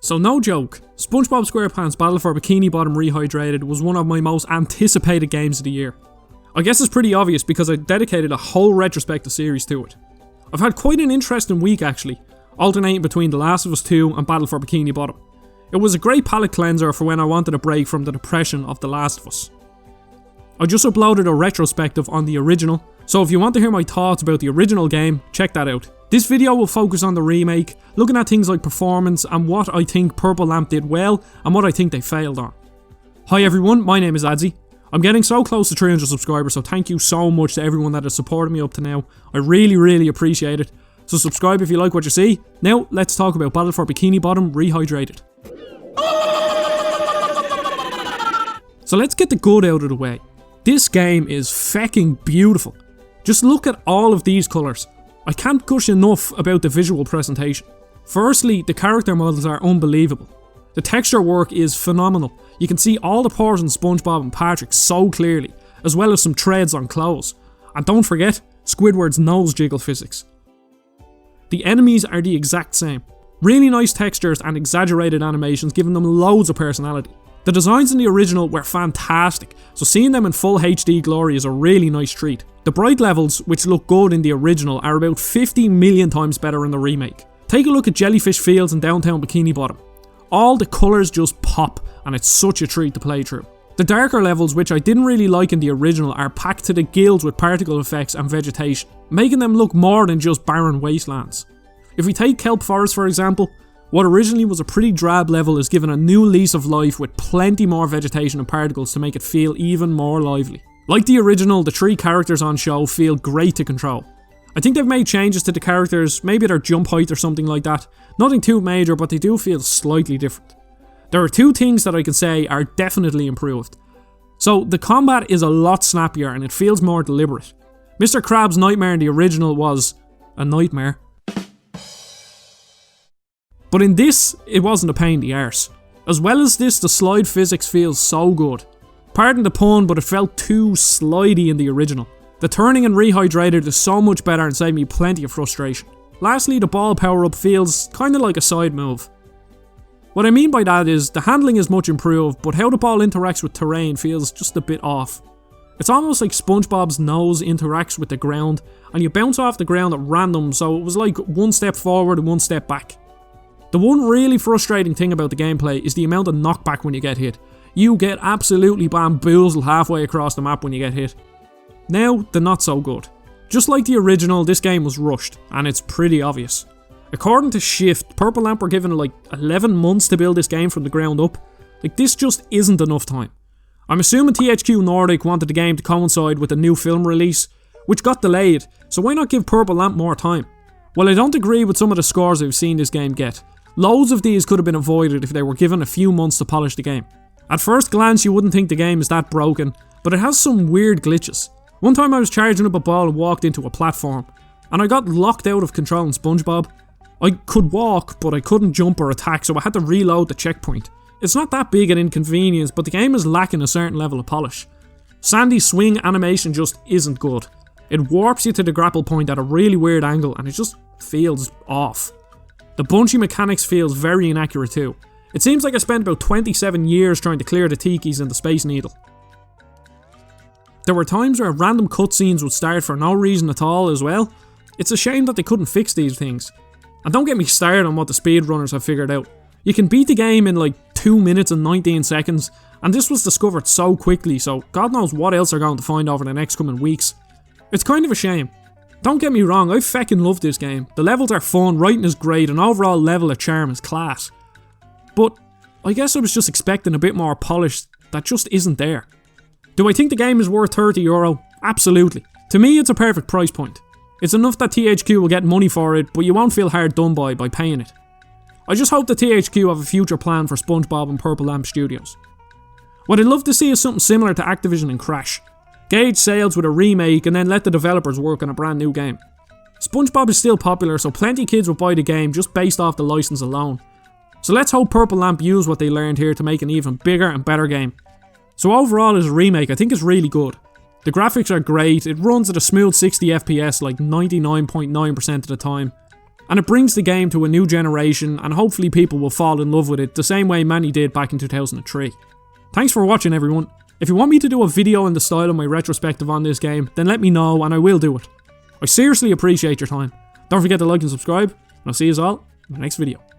So no joke, Spongebob Squarepants Battle for Bikini Bottom Rehydrated was one of my most anticipated games of the year. I guess it's pretty obvious because I dedicated a whole retrospective series to it. I've had quite an interesting week actually, alternating between The Last of Us 2 and Battle for Bikini Bottom. It was a great palate cleanser for when I wanted a break from the depression of The Last of Us. I just uploaded a retrospective on the original, so if you want to hear my thoughts about the original game, check that out. This video will focus on the remake, looking at things like performance and what I think Purple Lamp did well and what I think they failed on. Hi everyone, my name is Adzi. I'm getting so close to 300 subscribers, so thank you so much to everyone that has supported me up to now. I really appreciate it. So subscribe if you like what you see. Now, let's talk about Battle for Bikini Bottom Rehydrated. So let's get the good out of the way. This game is fecking beautiful. Just look at all of these colours. I can't gush enough about the visual presentation. Firstly, the character models are unbelievable. The texture work is phenomenal. You can see all the pores on SpongeBob and Patrick so clearly, as well as some treads on clothes. And don't forget, Squidward's nose jiggle physics. The enemies are the exact same. Really nice textures and exaggerated animations, giving them loads of personality. The designs in the original were fantastic, so seeing them in full HD glory is a really nice treat. The bright levels, which look good in the original, are about 50 million times better in the remake. Take a look at Jellyfish Fields in downtown Bikini Bottom. All the colours just pop, and it's such a treat to play through. The darker levels, which I didn't really like in the original, are packed to the gills with particle effects and vegetation, making them look more than just barren wastelands. If we take Kelp Forest for example, what originally was a pretty drab level is given a new lease of life with plenty more vegetation and particles to make it feel even more lively. Like the original, the 3 characters on show feel great to control. I think they've made changes to the characters, maybe their jump height or something like that. Nothing too major, but they do feel slightly different. There are 2 things that I can say are definitely improved. So the combat is a lot snappier and it feels more deliberate. Mr. Krabs' nightmare in the original was a nightmare. But in this, it wasn't a pain in the arse. As well as this, the slide physics feels so good. Pardon the pun, but it felt too slidey in the original. The turning in Rehydrated is so much better and saved me plenty of frustration. Lastly, the ball power up feels kinda like a side move. What I mean by that is, the handling is much improved, but how the ball interacts with terrain feels just a bit off. It's almost like SpongeBob's nose interacts with the ground, and you bounce off the ground at random, so it was like 1 step forward and 1 step back. The one really frustrating thing about the gameplay is the amount of knockback when you get hit. You get absolutely bamboozled halfway across the map when you get hit. Now, the not so good. Just like the original, this game was rushed, and it's pretty obvious. According to Shift, Purple Lamp were given like 11 months to build this game from the ground up. Like, this just isn't enough time. I'm assuming THQ Nordic wanted the game to coincide with a new film release, which got delayed, so why not give Purple Lamp more time? While I don't agree with some of the scores I've seen this game get, loads of these could have been avoided if they were given a few months to polish the game. At first glance you wouldn't think the game is that broken, but it has some weird glitches. One time I was charging up a ball and walked into a platform, and I got locked out of controlling SpongeBob. I could walk, but I couldn't jump or attack, so I had to reload the checkpoint. It's not that big an inconvenience, but the game is lacking a certain level of polish. Sandy's swing animation just isn't good. It warps you to the grapple point at a really weird angle, and it just feels off. The bunchy mechanics feels very inaccurate too. It seems like I spent about 27 years trying to clear the tikis and the Space Needle. There were times where random cutscenes would start for no reason at all as well. It's a shame that they couldn't fix these things. And don't get me started on what the speedrunners have figured out. You can beat the game in like 2 minutes and 19 seconds, and this was discovered so quickly, so God knows what else they're going to find over the next coming weeks. It's kind of a shame. Don't get me wrong, I feckin' love this game. The levels are fun, writing is great, and overall level of charm is class. But I guess I was just expecting a bit more polish that just isn't there. Do I think the game is worth €30? Absolutely. To me it's a perfect price point. It's enough that THQ will get money for it, but you won't feel hard done by paying it. I just hope that THQ have a future plan for SpongeBob and Purple Lamp Studios. What I'd love to see is something similar to Activision and Crash. Gauge sales with a remake and then let the developers work on a brand new game. SpongeBob is still popular, so plenty of kids will buy the game just based off the license alone. So let's hope Purple Lamp use what they learned here to make an even bigger and better game. So overall as a remake, I think it's really good. The graphics are great, it runs at a smooth 60 FPS like 99.9% of the time. and it brings the game to a new generation, and hopefully people will fall in love with it the same way many did back in 2003. Thanks for watching, everyone. If you want me to do a video in the style of my retrospective on this game, then let me know and I will do it. I seriously appreciate your time. Don't forget to like and subscribe, and I'll see you all in the next video.